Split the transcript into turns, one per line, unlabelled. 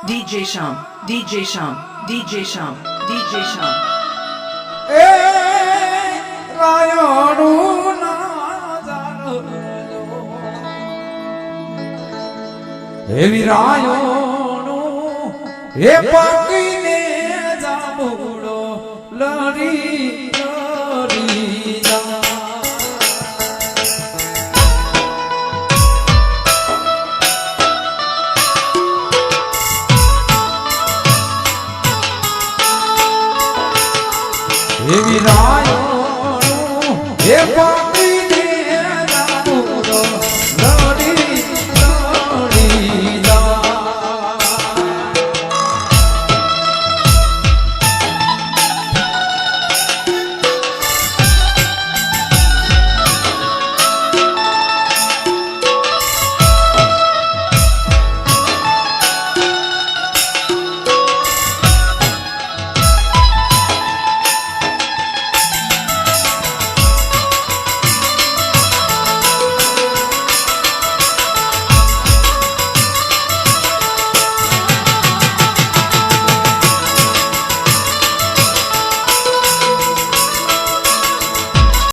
DJ Sham, DJ Sham, DJ Sham, DJ Sham.
એ રાયણું ના જાણો એવી રાયણું એ પાકીને જાંબુડો લડી લડી જા એવી રાયણું એ